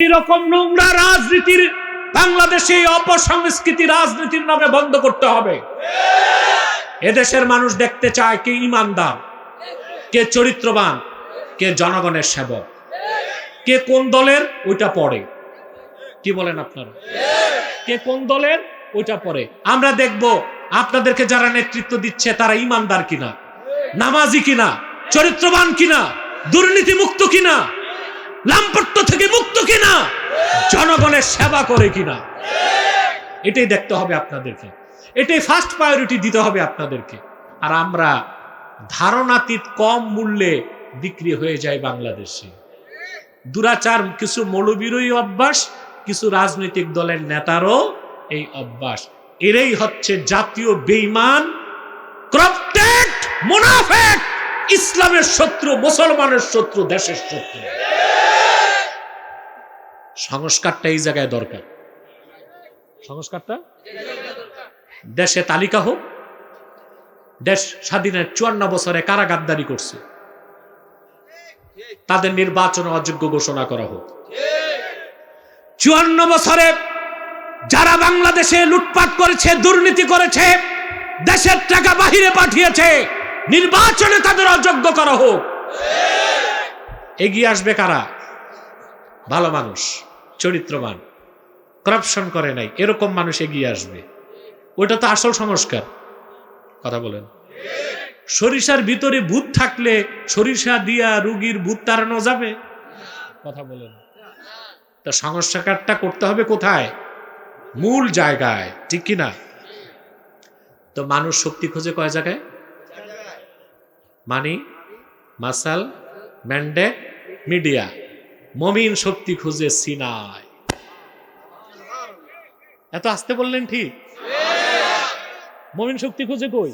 এরকম নোংরা রাজনীতির বাংলাদেশে অপসংস্কৃতি রাজনীতির নামে বন্ধ করতে হবে। এদেশের মানুষ দেখতে চায় কে ইমানদার, কে চরিত্রবান, কে জনগণের সেবক, কে কোন দলের ওইটা পড়ে। কি বলেন আপনারা? কে কোন দলের ওইটা পড়ে। আমরা দেখব আপনাদেরকে যারা নেতৃত্ব দিচ্ছে তারা ইমানদার কিনা, নামাজি কিনা, চরিত্রবান কিনা, দুর্নীতি মুক্ত কিনা, লাম্পট্য থেকে মুক্ত কিনা, জনগণের সেবা করে কিনা, এটাই দেখতে হবে আপনাদেরকে। এটাই ফার্স্ট প্রায়োরিটি দিতে হবে আপনাদেরকে। আর আমরা ধারণাতীত কম মূল্যে বিক্রি হয়ে যায় বাংলাদেশে। দুরাচার কিছু মৌলবীরই অভ্যাস, কিছু রাজনৈতিক দলের নেতারও এই অভ্যাস। এরাই হচ্ছে জাতীয় বেঈমান, করাপ্টেড, মুনাফিক, ইসলামের শত্রু, মুসলমানের শত্রু, দেশের শত্রু। সংস্কারটা এই জায়গায় দরকার। সংস্কারটা দেশে তালিকা হোক, দেশ স্বাধীনের 54 বছরে কারা গাদ্দারি করছে তাদের নির্বাচন অযোগ্য ঘোষণা করা হোক। 54 বছরে যারা বাংলাদেশে লুটপাট করেছে, দুর্নীতি করেছে, দেশের টাকা বাহিরে পাঠিয়েছে, নির্বাচনে তাদের অযোগ্য করা হোক। এগিয়ে আসবে কারা? ভালো মানুষ, চরিত্রবান, করাপশন করে নাই, এরকম মানুষ এগিয়ে আসবে। ওইটা তো আসল সংস্কার। কথা বলেন। সরিষার ভিতরে ভূত থাকলে সরিষা দিয়া রুগীর ভূত তাড়ানো যাবে? কথা বলেন। তা সংস্কারটা করতে হবে কোথায়? মূল জায়গায়, ঠিক কিনা? তো মানুষ শক্তি খোঁজে কয় জায়গায়? মানি, মাসাল, ম্যান্ডেট, মিডিয়া। মুমিন শক্তি খুঁজে সিনায়। এত আসতে বললেন ঠিক? মুমিন শক্তি খুঁজে কই?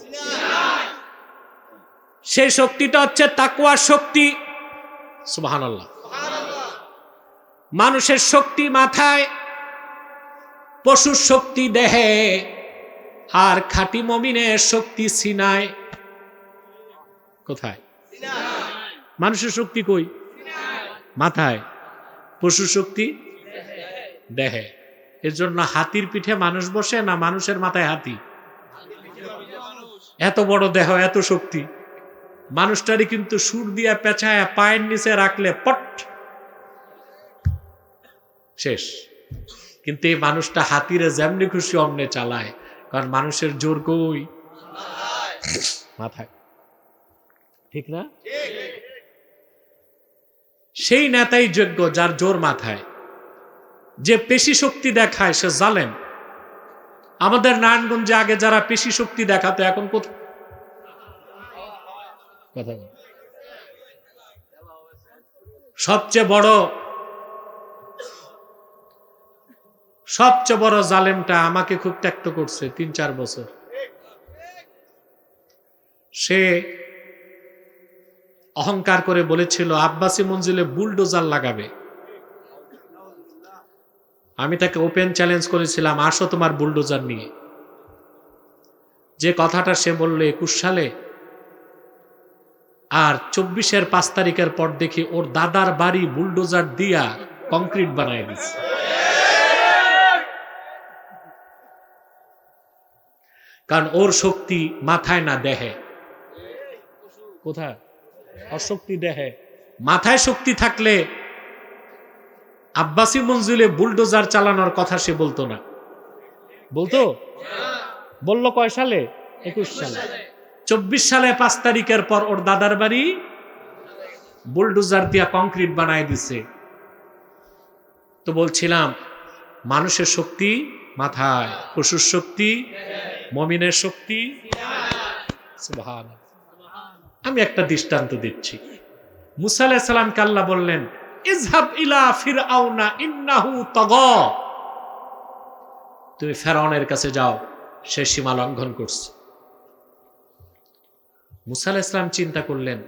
সেই শক্তিটা হচ্ছে তাকওয়ার শক্তি। সুবহানাল্লাহ। মানুষের শক্তি মাথায়, পশুর শক্তি দেহে, আর খাঁটি মুমিনের শক্তি সিনায়। কোথায়? মানুষের শক্তি কই? মাথায়। পশুর শক্তি দেহে। এর জন্য হাতির পিঠে মানুষ বসে না মানুষের মাথায় হাতি? এত বড় দেহ, এত শক্তি। মানুষটারই কিন্তু সুর দিয়া পেঁচায় পায়ের নিচে রাখলে পট শেষ। কিন্তু এই মানুষটা হাতিরে যেমনি খুশি অমনে চালায়, কারণ মানুষের জোর কই? মাথায়। ঠিক না? সেই নেতাই যোগ্য যার জোর মাথায়। যে পেশি শক্তি দেখায় সে জালেম। আমাদের নারায়ণগঞ্জে আগে যারা পেশি শক্তি দেখাতো এখন কোথায়? সবচেয়ে বড় জালেমটা আমাকে খুব ত্যাক্ত করছে 3-4 বছর। সে অহংকার করে বলেছিল আব্বাসী মঞ্জিলে বুলডোজার লাগাবে। আমি তাকে ওপেন চ্যালেঞ্জ করেছিলাম, আসো তোমার বুলডোজার নিয়ে। যে কথাটা সে বলল 21 সালে, আর 24-এর 5 তারিখের পর দেখি ওর দাদার বাড়ি বুলডোজার দিয়া কংক্রিট বানায় দিচ্ছে। কারণ ওর শক্তি মাথায় না দেহে। কোথায়? ওর শক্তি দেহে। মাথায় শক্তি থাকলে আব্বাসী মঞ্জিলে বুলডোজার চালানোর কথা সে বলতো না। বলতো? বলল কয় সালে? 21 সালে। 24 সালে 5 তারিখের পর ওর দাদার বাড়ি বুলডোজার দিয়া কংক্রিট বানায় দিছে। তো বলছিলাম মানুষের শক্তি মাথায়, পশুর শক্তি, মুমিনের শক্তি। সুবহানাল্লাহ। আমি একটা দৃষ্টান্ত দিচ্ছি। মুসা আলাইহিস সালামকে আল্লাহ বললেন ইযহাব ইলা ফিরআউনা ইন্নাহু তাগা। তুমি ফেরাউনের কাছে যাও, সে সীমা লঙ্ঘন করছে। মুসা আলাইহিস সালাম চিন্তা করলেন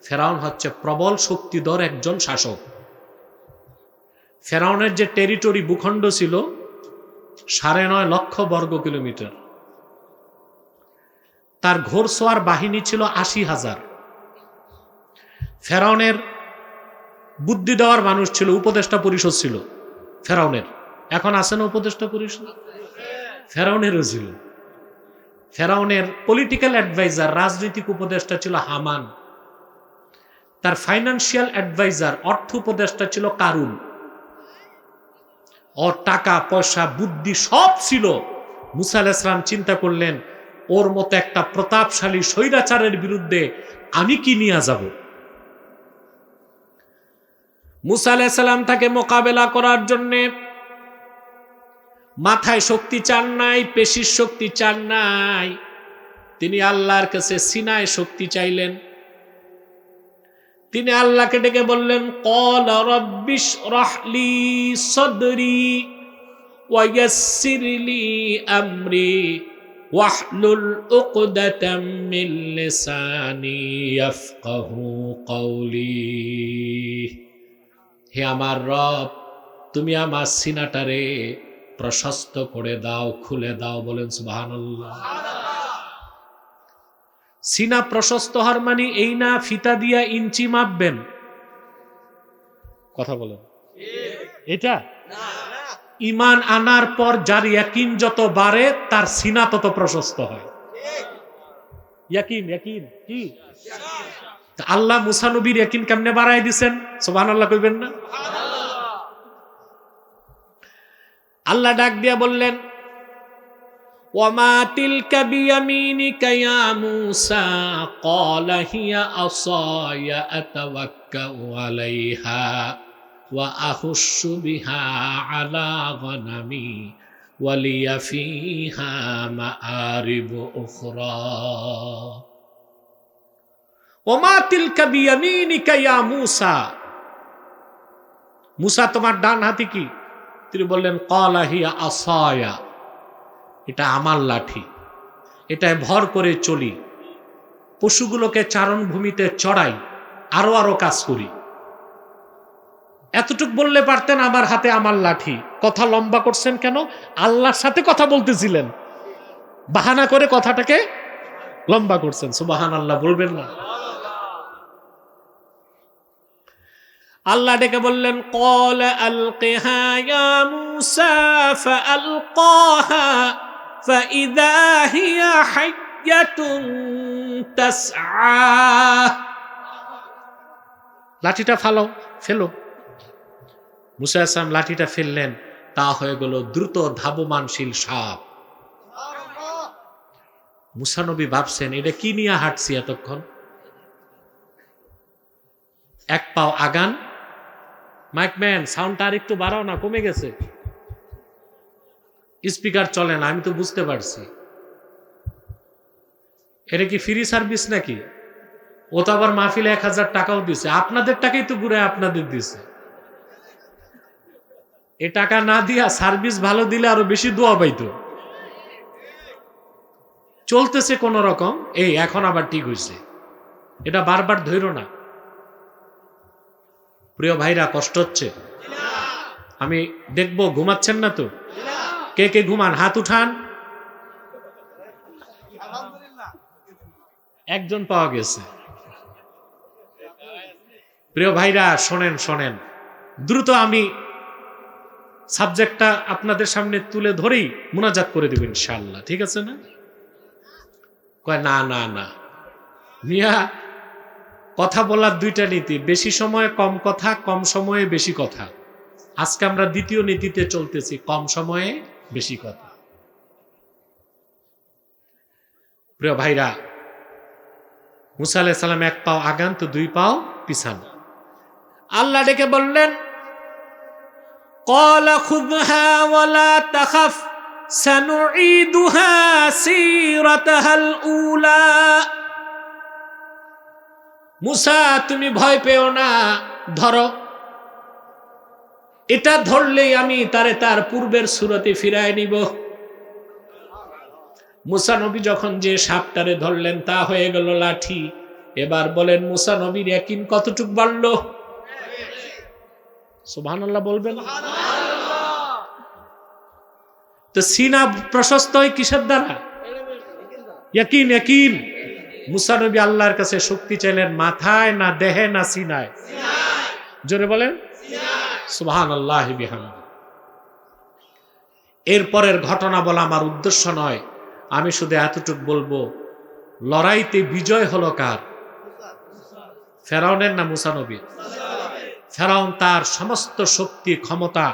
ফেরাউন হচ্ছে প্রবল শক্তিধর একজন শাসক। ফেরাউনের যে টেরিটরি, ভূখণ্ড ছিল 9.5 লক্ষ বর্গ কিলোমিটার। তার ঘোড়সওয়ার বাহিনী ছিল 80,000। ফেরাউনের বুদ্ধি দেওয়ার মানুষ ছিল, উপদেষ্টা পরিষদ ছিল। ফেরাউনের। এখন আছে না উপদেষ্টা পরিষদ? ফেরাউনেরও ছিল। ফেরাউনের পলিটিক্যাল অ্যাডভাইজার, রাজনৈতিক উপদেষ্টা ছিল হামান। তার ফাইন্যান্সিয়াল অ্যাডভাইজার, অর্থ উপদেষ্টা ছিল কারুন। ওর টাকা পয়সা বুদ্ধি সব ছিল। মুসা আলাইহিস সালাম চিন্তা করলেন, ওর মতো একটা প্রতাপশালী স্বৈরাচারের বিরুদ্ধে আমি কি নিয়ে যাব। মুসা আলাইহিস সালাম তাকে মোকাবেলা করার জন্যে মাথায় শক্তি চান নাই, পেশির শক্তি চান নাই, তিনি আল্লাহর কাছে সিনায় শক্তি চাইলেন। তিনি আল্লাহকে ডেকে বললেন, ক্বালা রাব্বিশরাহ লি সাদরি ওয়া ইয়াসসির লি আমরি ওয়াহলুল উকদাতাম মিন লিসানি ইয়াফকাহু কওলি। হে আমার রব, তুমি আমার সিনাটারে প্রশস্ত করে দাও, খুলে দাও। বলেন সুবহানাল্লাহ। সিনা প্রশস্ত হওয়ার মানে এই না ফিতা দিয়া ইঞ্চি মাপবেন। কথা বলেন, এটা ঈমান আনার পর যার ইয়াকিন যত বাড়ে তার সিনা তত প্রশস্ত হয়। ইয়াকিন ইয়াকিন কি? আল্লাহ মুসা নবীর ইয়াকিন কেমনে বাড়ায় দিছেন? সুবহানাল্লাহ কইবেন না? আল্লাহ ডাক দিয়া বললেন, ওয়ামা তিলকা বিয়ামিনিকা ইয়া মূসা ক্বালা হিয়া আসায়া আতাওয়াক্কাউ আলাইহা ওয়া আহুশশু বিহা আলা গনামি ওয়া লিয়া ফিহা মাআরিবু উখরা। ওয়ামা তিলকা বিয়ামিনিকা ইয়া মূসা, মূসা তোমার ডান হাতে কি? তিনি বললেন, ক্বালা হিয়া আসায়া, এটা আমার লাঠি, এটায় ভর করে চলি, পশুগুলোকে চারণভূমিতে চড়াই, আরো আরো কাজ করি। এতটুক বললে পারতেন আমার হাতে আমার লাঠি। কথা লম্বা করছেন কেন? আল্লাহর সাথে কথা বলতেছিলেন, বাহানা করে কথাটাকে লম্বা করছেন। সুবহানাল্লাহ বলবেন না? আল্লাহ ডেকে বললেন, ক্বালা আলকিহা ইয়া মূসা ফাআলকাহা ফাইযা হিয়া হাইয়াতুন তাসআ। লাঠিটা ফেলো। মূসা আলাইহিস সালাম লাঠিটা ফেললেন, তা হয়ে গেল দ্রুত ধাবমানশীল সাপ। মূসা নবী ভাবছেন, এটা কি নিয়ে হাঁটছি এতক্ষণ? এক পাও আগান। মাইকম্যান, সাউন্ডটা আর একটু বাড়াও না, কমে গেছে। স্পিকার চলে না, আমি তো বুঝতে পারছি। এটা কি ফ্রি সার্ভিস নাকি? ও তো আবার মাহফিলে 1000 টাকাও দিছে। আপনাদের টাকাই তো ঘুরে আপনাদের দিছে। এ টাকা না দিয়া সার্ভিস ভালো দিলে আরো বেশি দোয়া পাইতো। চলতেছে কোন রকম, এই এখন আবার ঠিক হয়েছে। এটা বারবার ধইরো না। প্রিয় ভাইরা, কষ্ট হচ্ছে? আমি দেখব ঘুমাচ্ছেন না তো? কে কে ঘুমান হাত উঠান। একজন পাওয়া গেছে। প্রিয় ভাইরা, শোনেন, দ্রুত আমি সাবজেক্টটা আপনাদের সামনে তুলে ধরেই মুনাজাত করে দেব ইনশাআল্লাহ, ঠিক আছে না? কয় না মিয়া, কথা বলার দুইটা নীতি, বেশি সময়ে কম কথা, কম সময়ে বেশি কথা। আজকে আমরা দ্বিতীয় নীতিতে চলতেছি, কম সময়ে বেশি কথা। প্রিয় ভাইরা, মূসা আলাইহিস সালাম এক পাও আগান তো দুই পাও পিছান। আল্লাহ ডেকে বললেন, ক্বালা খুযহা ওয়া লা তাখাফ সানুঈদুহা সিরাতাহাল উলা। মূসা, তুমি ভয় পেও না, ধরো। এটা ধরলেই আমি তার পূর্বের সুরতে ফিরায় নিব। মূসা নবী যখন যে সাপটারে ধরলেন তা হয়ে গেল লাঠি। এবার বলেন, মূসা নবীর ইয়াকিন কতটুক বাড়ল? সুবহানাল্লাহ বলবেন। তো সিনা প্রশস্ত হয় কিসের দ্বারা? ইয়াকিন। মূসা নবী আল্লাহর কাছে শক্তি চাইলেন মাথায় না দেহে না সিনায়? জোরে বলেন সুবহানাল্লাহি বিহামদিহি। এরপরের ঘটনা বলা আমার উদ্দেশ্য নয়, আমি শুধু এতটুক বলবো, লড়াইতে বিজয় হলো কার? ফেরাউনের না মুসা নবীর? ফেরাউন তার সমস্ত শক্তি ক্ষমতা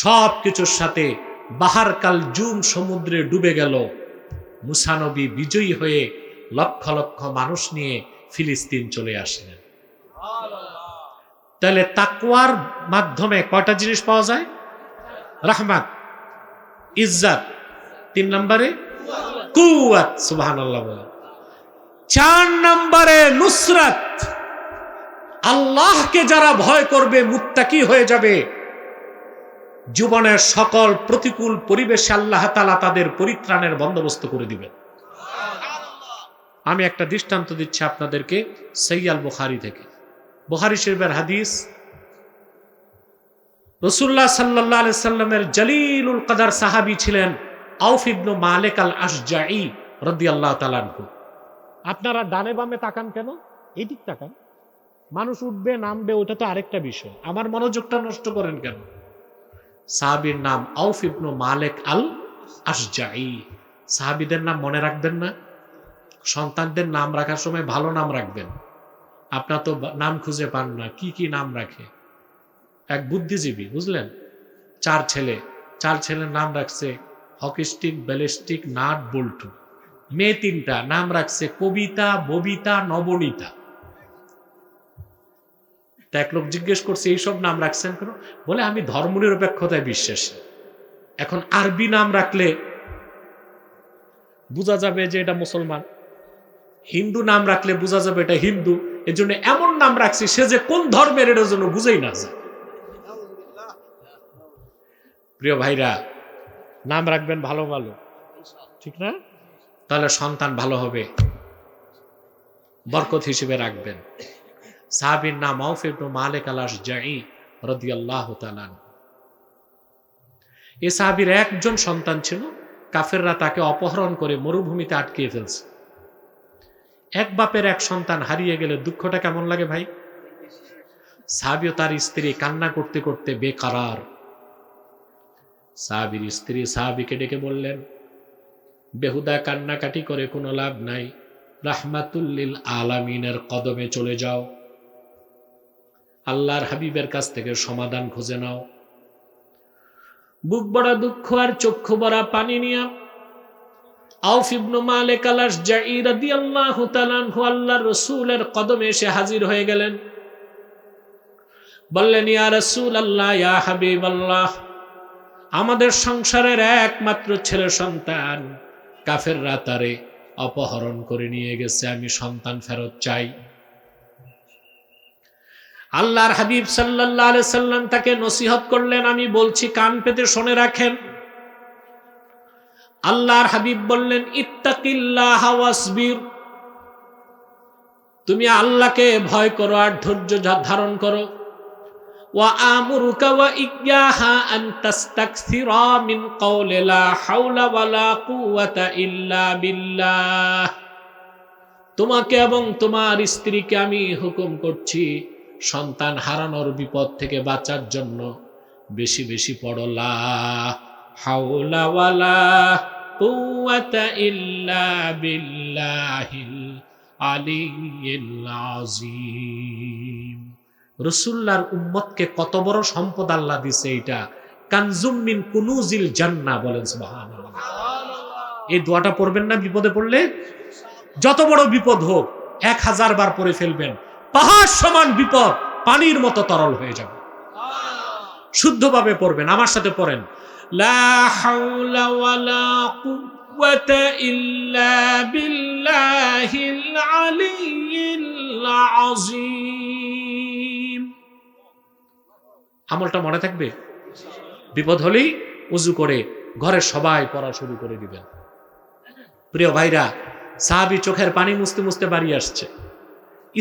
সব কিছুর সাথে বাহার কাল জুম সমুদ্রে ডুবে গেল। মুসা নবী বিজয়ী হয়ে লক্ষ লক্ষ মানুষ নিয়ে ফিলিস্তিন চলে আসলেন। তাহলে তাকওয়ার মাধ্যমে কয়টা জিনিস পাওয়া যায়? রাহমাত, ইজ্জত, 3 নম্বরে কুওয়াত, সুবহানাল্লাহ বলে। 4 নম্বরে নুসরাত। আল্লাহকে যারা ভয় করবে, মুত্তাকি হয়ে যাবে, জীবনের সকল প্রতিকূল পরিবেশে আল্লাহ তাআলা তাদের পরিত্রাণের বন্দোবস্ত করে দিবেন। আমি একটা দৃষ্টান্ত দিচ্ছি আপনাদেরকে সহিহ বুখারী থেকে। বুখারী শরীফের হাদিস, রাসূলুল্লাহ সাল্লাল্লাহু আলাইহি সাল্লামের জলিলুল কদর সাহাবী ছিলেন আউফ ইবনে মালিক আল আশজাঈ রাদিয়াল্লাহু তাআলা আনহু। আপনারা ডানে বামে তাকান কেন? এদিক তাকান। মানুষ উঠবে নামবে ওটা তো আরেকটা বিষয়, আমার মনোযোগটা নষ্ট করেন কেন? সাহাবীর নাম আউফ ইবনে মালিক আল আশজাঈ। সাহাবীদের নাম মনে রাখবেন না? সন্তানদের নাম রাখার সময় ভালো নাম রাখবেন। আপনার তো নাম খুঁজে পান না, কি কি নাম রাখে। এক বুদ্ধিজীবী, বুঝলেন, 4 ছেলের নাম রাখছে হকিস্টিক, ব্যালিস্টিক, নাট, বল্টু। মেয়ে 3টা নাম রাখছে কবিতা, ববিতা, নবনীতা। তা এক লোক জিজ্ঞেস করছে এইসব নাম রাখছেন কেন? বলে আমি ধর্মনিরপেক্ষতায় বিশ্বাসী। এখন আরবি নাম রাখলে বোঝা যাবে যে এটা মুসলমান, হিন্দু নাম রাখলে বোঝা যাবে এটা হিন্দু, এজন্য এমন নাম রাখছি সে যে কোন ধর্মের এটার জন্য বুঝেই না যায়। প্রিয় ভাইরা, নাম রাখবেন ভালো ভালো, ঠিক না? তাহলে সন্তান ভালো হবে, বরকত হিসেবে রাখবেন। সাহাবীর নাম আউফ ইবনে মালিক আল আশজাঈ রাদিয়াল্লাহু তাআলা। এই সাহাবীর একজন সন্তান ছিল, কাফেররা তাকে অপহরণ করে মরুভূমিতে আটকিয়ে ফেলছে। এক বাপের এক সন্তান হারিয়ে গেলে দুঃখটা কেমন লাগে ভাই? সাহাবী ও তার স্ত্রী কান্না করতে করতে বেকারার। সাহাবীর স্ত্রী সাহাবীকে ডেকে বললেন, বেহুদা কান্নাকাটি করে কোনো লাভ নাই, রাহমাতুল লিল আলামিনের কদমে চলে যাও, আল্লাহর হাবিবের কাছ থেকে সমাধান খুঁজে নাও। বুক ভরা দুঃখ আর চক্ষু ভরা পানি নিয়ে আউফ ইবনে মালিক আল আশজাঈ রাদিয়াল্লাহু তাআলা আনহু আল্লাহর রাসূলের কদমে এসে হাজির হয়ে গেলেন। বললেন, ইয়া রাসূলুল্লাহ, ইয়া হাবিবাল্লাহ, আমাদের সংসারের একমাত্র ছেলে সন্তান কাফেররা তারে অপহরণ করে নিয়ে গেছে, আমি সন্তান ফেরত চাই। আল্লাহর হাবিব সাল্লাল্লাহু আলাইহি সাল্লাম তাকে নসিহত করলেন, আমি বলছি কান পেতে শুনে রাখেন। আল্লাহর হাবিব বললেন, ইত্তাকিল্লাহ ওয়াসবির, তুমি আল্লাহকে ভয় করো আর ধৈর্য ধারণ করো। ওয়া আমুরুকা ওয়া ইয়্যাহা আন তাস্তাকসিরা মিন কওলি লা হাওলা ওয়ালা কুওয়াতা ইল্লা বিল্লাহ, তোমাকে এবং তোমার স্ত্রীকে আমি হুকুম করছি সন্তান হারানোর বিপদ থেকে বাঁচার জন্য বেশি বেশি পড়ো লা হাওলা ওয়ালা কুওয়াতা ইল্লা বিল্লাহিল আলিয়্যিল আযীম। রাসূলুল্লাহর উম্মতকে কত বড় সম্পদ আল্লাহ দিয়েছে, এটা কানজুম মিন কুনুজিল জান্নাহ, বলেন সুবহানাল্লাহ। এই দোয়াটা পড়বেন না বিপদে পড়লে? যত বড় বিপদ হোক 1000 বার পড়ে ফেলবেন, পাহাড় সমান বিপদ পানির মতো তরল হয়ে যাবে। শুদ্ধভাবে পড়বেন, আমার সাথে পড়েন, লা হাওলা ওয়ালা কুওয়াতা ইল্লা বিল্লাহিল আলিয়্যিল আযীম। আমলটা মনে থাকবে। বিপদ হলেই উজু করে ঘরে সবাই পড়া শুরু করে দিবেন। প্রিয় ভাইরা, সাহাবী চোখের পানি মুছতে মুছতে বাড়ি আসছে।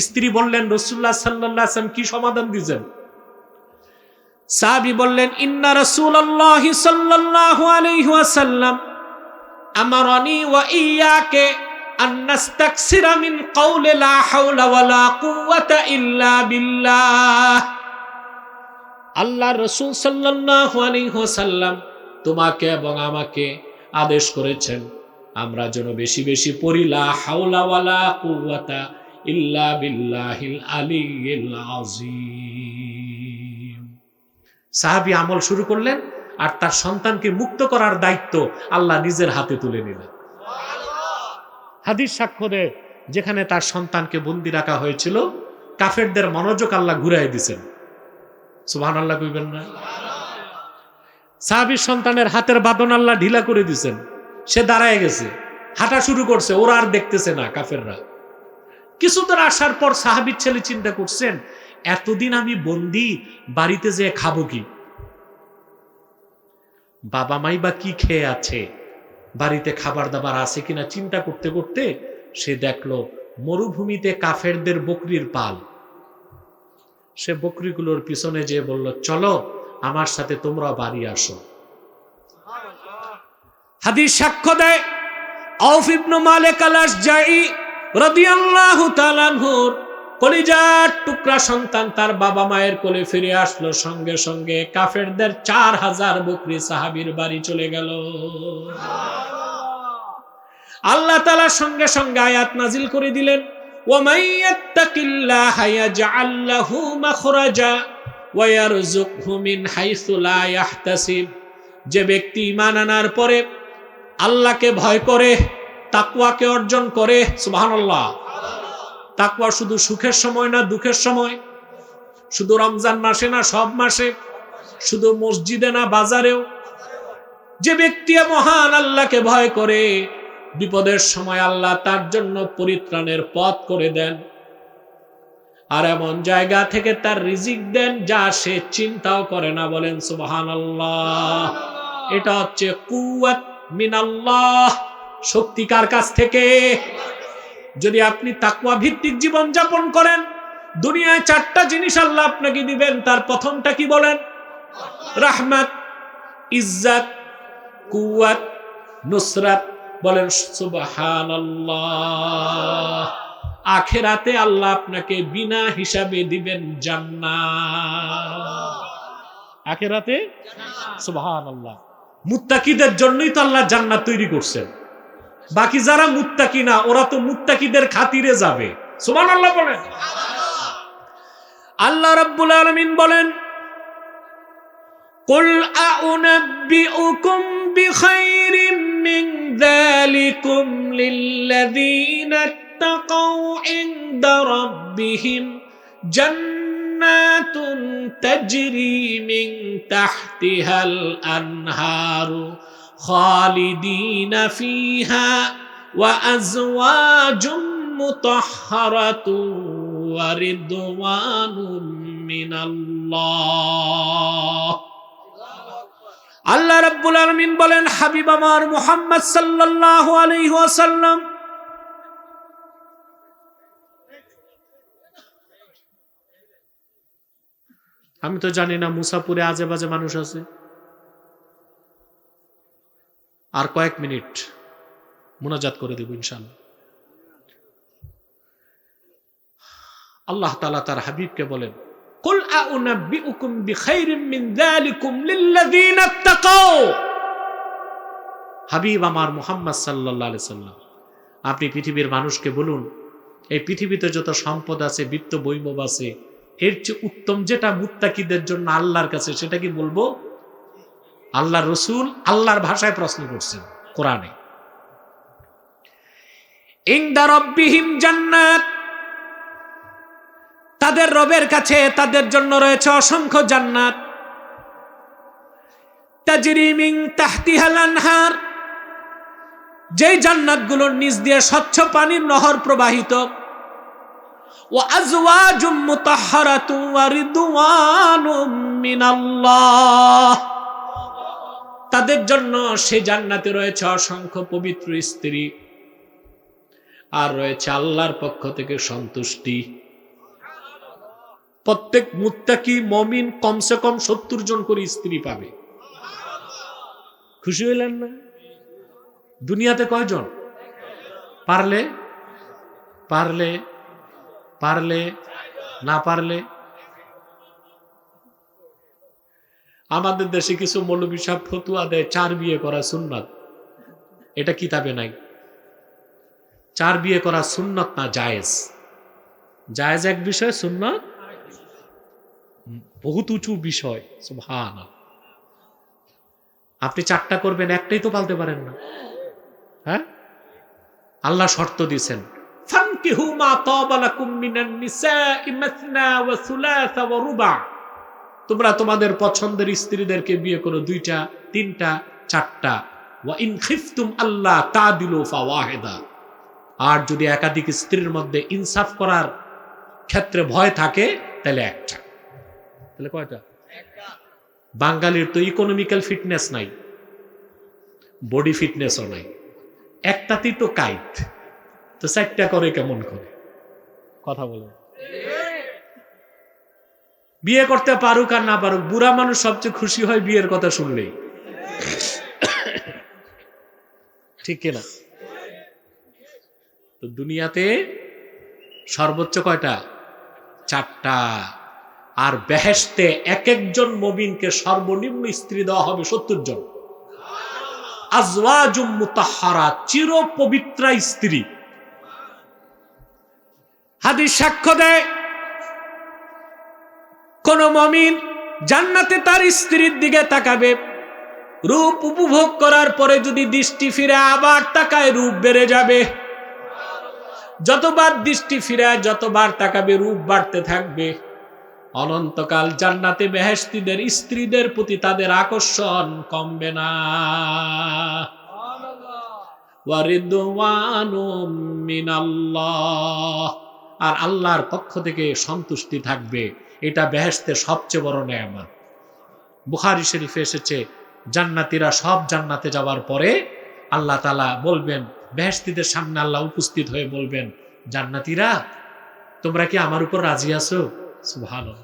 স্ত্রী বললেন, রাসূলুল্লাহ সাল্লাল্লাহু আলাইহি ওয়াসাল্লাম কি সমাধান দিবেন? সাহাবী বললেন, ইন্না রাসূলুল্লাহ সাল্লাল্লাহু আলাইহি ওয়াসাল্লাম আমারানি ওয়া ইয়্যাকা আন নাস্তাকসিরা মিন কওলি লা হাওলা ওয়ালা কুওয়াতা ইল্লা বিল্লাহ। আল্লাহর রাসূল সাল্লাল্লাহু আলাইহি ওয়াসাল্লাম তোমাকে এবং আমাকে আদেশ করেছেন আমরা যেন বেশি বেশি পড়ি লা হাওলা ওয়ালা কুওয়াতা ইল্লা বিল্লাহিল আলিয়্যিল আযীম। সাহাবী আমল শুরু করলেন আর তার সন্তানকে মুক্ত করার দায়িত্ব আল্লাহ নিজের হাতে তুলে নিলেন। হাদিস সাক্ষ্য দেয় যেখানে তার সন্তানকে বন্দী রাখা হয়েছিল কাফেরদের মনোযোগ আল্লাহ ঘুরাই দিয়েছেন। সুবহানাল্লাহ কইবেন না? সাহাবীর সন্তানের হাতের বাঁধন আল্লাহ ঢিলা করে দিয়েছেন, সে দাঁড়ায় গেছে, হাঁটা শুরু করছে, ওরা আর দেখতেছে না কাফেররা। কিছুদিন আসার পর সাহাবীর ছেলে চিন্তা করছেন এতদিন আমি বন্দী, বাড়িতে যেয়ে খাবো কি, বাবা মাই বা কি খেয়ে আছে, বাড়িতে খাবার দাবার আছে কিনা চিন্তা করতে করতে সে দেখলো মরুভূমিতে কাফেরদের বকরির পাল। সে বকরিগুলোর পিছনে যেয়ে বলল চলো আমার সাথে তোমরা বাড়ি আসো। হাদিস সাক্ষ্য দেয় আউফ ইবনে মালিক আল-আশজাঈ রাদিয়াল্লাহু তাআলা আনহুর কলিজার টুকরা সন্তান তার বাবা মায়ের কোলে ফিরে আসলো, সঙ্গে সঙ্গে কাফেরদের 4000 বকরি সাহাবীর বাড়ি চলে গেল। আল্লাহ তাআলা সঙ্গে সঙ্গে আয়াত নাজিল করে দিলেন ওয়া মাইয়াত্তাকিল্লাহা ইয়াজআল লাহু মাখরাজা ওয়া ইয়ারযুকহু মিন হাইসু লা ইয়াহতাসিব। যে ব্যক্তি ঈমান আনার পরে আল্লাহকে ভয় করে, তাকওয়াকে অর্জন করে, সুবহানাল্লাহ। তাকওয়া শুধু সুখের সময় না, দুঃখের সময়, শুধু রমজান মাসে না, সব মাসে, শুধু মসজিদে না, বাজারেও। যে ব্যক্তি মহান আল্লাহকে ভয় করে বিপদের সময় আল্লাহ তার জন্য পরিত্রাণের পথ করে দেন আর এমন জায়গা থেকে তার রিজিক দেন যা সে চিন্তাও করে না। বলেন সুবহানাল্লাহ। এটা হচ্ছে কুওয়াত মিনাল্লাহ, শক্তি কার কাছ থেকে? যদি আপনি তাকওয়া ভিত্তিক জীবন যাপন করেন, দুনিয়ায় 4টা জিনিস আল্লাহ আপনাকে দিবেন। তার প্রথমটা কি বলেন? রাহমাত, ইজ্জত, কুওয়াত, নুসরাত। বলেন সুবহানাল্লাহ। আখিরাতে আল্লাহ আপনাকে বিনা হিসাবে দিবেন জান্নাত। আখিরাতে সুবহানাল্লাহ। মুত্তাকিদের জন্যই তো আল্লাহ জান্নাত তৈরি করছেন। বাকি যারা মুত্তাকি না ওরা তো মুত্তাকিদের খাতিরে যাবে। সুবহানাল্লাহ বলেন। আল্লাহ রাব্বুল আলামিন বলেন কুল আউনাব্বিউকুম বিখাইরিম মিন যালিকুম লিল্লাযীনা ইত্তাকাউ ইনদা রাব্বিহিম জান্নাতুন তাজরি মিন তাহতিহাল আনহারু খালিদিনা ফিহা ওয়া আজওয়াজুম মুতাহহারাতুন ওয়া রিদওয়ানুম মিনাল্লাহ। আল্লাহ রাব্বুল আলামিন বলেন হাবিব আমার মুহাম্মদ সাল্লাল্লাহু আলাইহি ওয়াসাল্লাম, আমি তো জানি না মুসাপুরে আজে বাজে মানুষ আছে। আর কয়েক মিনিট মুনাজাত করে দেব ইনশাআল্লাহ। আল্লাহ তাআলা তার হাবিবকে বলেন কুল আউনাব্বিউকুম বিখাইরিম মিন যালিকুম লিল্লাযীনা ইত্তাকাউ। হাবিব আমার মুহাম্মদ সাল্লাল্লাহু আলাইহি সাল্লাম, আপনি পৃথিবীর মানুষকে বলুন এই পৃথিবীতে যত সম্পদ আছে, বিত্ত বৈভব আছে, এর চেয়ে উত্তম যেটা মুত্তাকিদের জন্য আল্লাহর কাছে, সেটা কি বলবো? আল্লাহর রাসূল আল্লাহর ভাষায় প্রশ্ন করছেন কোরআনে। ইনদা রাব্বিহিম জান্নাত, তাদের রবের কাছে তাদের জন্য রয়েছে অসংখ্য জান্নাত। তাজরি মিন তাহতিহাল আনহার, যেই জান্নাতগুলোর নিচ দিয়ে স্বচ্ছ পানির নহর প্রবাহিত। ওয়া আজওয়াজুম মুতাহহারাতুন ওয়া রিদওয়ানুম মিনাল্লাহ, তাদের জন্য সে জান্নাতে রয়েছে অসংখ্য পবিত্র স্ত্রী আর রয়েছে আল্লাহর পক্ষ থেকে সন্তুষ্টি। প্রত্যেক মুত্তাকি মুমিন কমসে কম 70 জন করে স্ত্রী পাবে। খুশি হইলেন না? দুনিয়াতে কয়জন? পারলে পারলে পারলে না পারলে। আমাদের দেশে কিছু মৌলবী সাহেব ফতুয়া দেয় 4 বিয়ে করা সুন্নাত। এটা কিতাবে নাই। 4 বিয়ে করা সুন্নাত না, জায়েজ। জায়েজ এক বিষয়, সুন্নাত বহুত উঁচু বিষয়। সুবহানাল্লাহ। আপনি 4টা করবেন, একটাই তো পালতে পারেন না। হ্যাঁ, আল্লাহ শর্ত দিয়েছেন, ফানকিহু মা তাবা লাকুম মিনান নিসাই মাসনা ওয়া সুলাসা ওয়া রুবা। তোমরা তোমাদের পছন্দের স্ত্রীদেরকে বিয়ে করো 2টা, 3টা, 4টা। ওয়া ইন খিফতুম আল্লাহ তাদিলু ফাওয়াহিদা। আর যদি একাধিক স্ত্রীর মধ্যে ইনসাফ করার ক্ষেত্রে ভয় থাকে তাহলে একটা। তাহলে কয়টা? একটা। বাঙালির তো ইকোনমিক্যাল ফিটনেস নাই, বডি ফিটনেসও নাই, একটাতেই তো কাইট, তো 4টা করে কেমন করে? কথা বলে। বিয়ে করতে পারুক আর না পারুক, বুড়া মানুষ সবচেয়ে খুশি হয় বিয়ের কথা শুনলেই, ঠিক কিনা? তো দুনিয়াতে সর্বোচ্চ কয়টা? 4টা। আর বেহেশতে এক একজন মুমিনকে সর্বনিম্ন স্ত্রী দেওয়া হবে 70 জন। আজওয়াজুম মুতাহহারা, চির পবিত্রা স্ত্রী। হাদিস সাক্ষ্য দেয়, কোন মুমিন জান্নাতে তার স্ত্রীর দিকে তাকাবে, রূপ উপভোগ করার পরে যদি দৃষ্টি ফিরে আবার তাকায়, রূপ বেড়ে যাবে। যতবার দৃষ্টি ফিরে, যতবার তাকাবে, রূপ বাড়তে থাকবে। অনন্তকাল জান্নাতে বেহেশতীদের স্ত্রীদের প্রতি তাদের আকর্ষণ কমবে না। ওয়া রিদওয়ানুম মিনাল্লাহ, আর আল্লাহর পক্ষ থেকে সন্তুষ্টি থাকবে। এটা বেহেশতের সবচেয়ে বড় নেয়ামত। বুখারী শরীফে এসেছে, জান্নাতীরা সব জান্নাতে যাওয়ার পরে আল্লাহ তাআলা বলবেন, বেহেশতীদের সামনে আল্লাহ উপস্থিত হয়ে বলবেন, জান্নাতীরা তোমরা কি আমার উপর রাজি আছো? সুবহানাল্লাহ।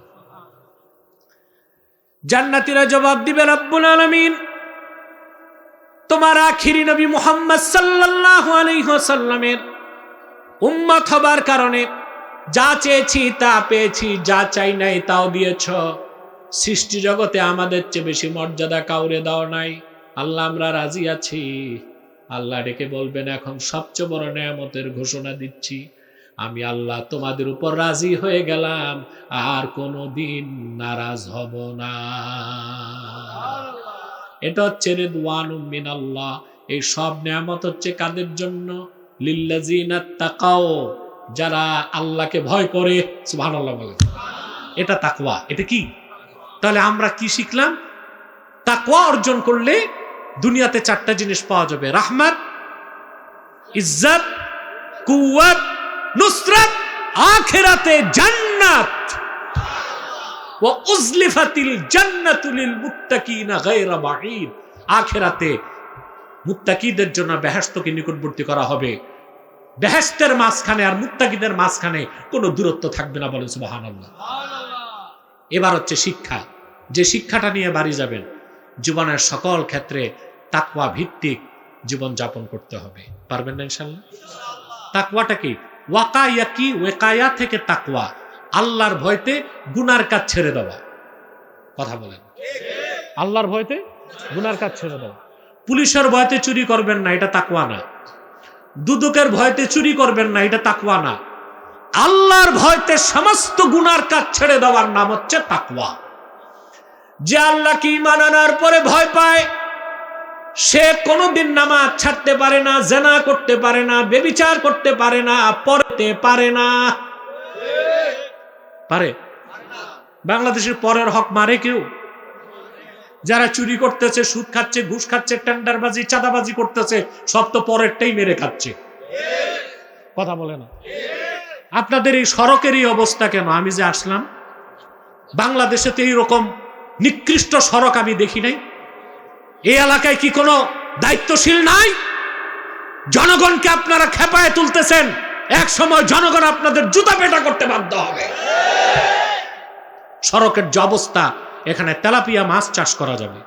জান্নাতীরা জবাব দিবে, রব্বুল আলামিন তোমার আখিরি নবী মুহাম্মদ সাল্লাল্লাহু আলাইহি ওয়াসাল্লামের উম্মত হবার কারণে যা চেয়েছি তা পেয়েছি, যা চাই নাই তাও দিয়েছ। সৃষ্টি জগতে আমাদের চেয়ে বেশি মর্যাদা কাউরে দাও নাই। আল্লাহ আমরা রাজি আছি। আল্লাহ ডেকে বলবেন, এখন সবচেয়ে বড় নেয়ামতের ঘোষণা দিচ্ছি, আমি আল্লাহ তোমাদের উপর রাজি হয়ে গেলাম, আর কোনদিন নারাজ হব না। এটা হচ্ছে রিদওয়ানুম মিনাল্লাহ। এই সব নেয়ামত হচ্ছে কাদের জন্য? লিল্লাযিনা তাকাও, যারা আল্লাহকে ভয় করে। সুবহানাল্লাহ বলেন। এটা তাকওয়া। এটা কি? তাহলে আমরা কি শিখলাম? তাকওয়া অর্জন করলে দুনিয়াতে 4টা জিনিস পাওয়া যাবে, রাহমাত, ইজ্জত, কুওয়াত, নুসরাত, আখিরাতে জান্নাত। ওয়া উজলিফাতিল জান্নাতু লিল মুত্তাকিনা গায়রা বাঈদ। আখিরাতে মুত্তাকিদের জন্য বেহেশতকে নিকটবর্তী করা হবে। বেহেশতের মাঝখানে আর মুত্তাকিদের মাঝখানে কোনো দূরত্ব থাকবে না। বলেন সুবহানাল্লাহ। এবার হচ্ছে শিক্ষা। যে শিক্ষাটা নিয়ে বাড়ি যাবেন, জীবনের সকল ক্ষেত্রে তাকওয়া ভিত্তিক জীবন যাপন করতে হবে। পারবেন না ইনশাআল্লাহ? তাকওয়াটা কি? ওয়াকায়া কি? ওয়াকায়া থেকে তাকওয়া, আল্লাহর ভয়তে গুনার কাজ ছেড়ে দেওয়া। কথা বলেন। আল্লাহর ভয়তে গুনার কাজ ছেড়ে দেওয়া। পুলিশের ভয়তে চুরি করবেন না, এটা তাকওয়া না। দুদকের ভয়তে চুরি করবেন না, এটা তাকওয়া না। আল্লাহর ভয়তে সমস্ত গুনার কাজ ছেড়ে দেওয়ার নাম হচ্ছে তাকওয়া। যে আল্লাহকে ঈমান আনার পরে ভয় পায়, সে কোনোদিন নামাজ ছাড়তে পারে না, জিনা করতে পারে না, ব্যভিচার করতে পারে না, পড়তে পারে না। পারে? বাংলাদেশের পরের হক মারে কেউ? যারা চুরি করতেছে, সুদ খাচ্ছে, ঘুষ খাচ্ছে, টেন্ডারবাজি, চাঁদাবাজি করতেছে, সব তো পরেরটাই মেরে খাচ্ছে। কথা বলে না? আপনাদের এই সড়কের এই অবস্থা কেন? আমি যে আসলাম, বাংলাদেশে তো এইরকম নিকৃষ্ট সড়ক আমি দেখি নাই। এই এলাকায় কি কোনো দায়িত্বশীল নাই? জনগণকে আপনারা খেপায় তুলতেছেন, এক সময় জনগণ আপনাদের জুতা পেটা করতে বাধ্য হবে। সড়কের যে অবস্থা, এখানে তেলাপিয়া মাছ চাষ করা যাবে।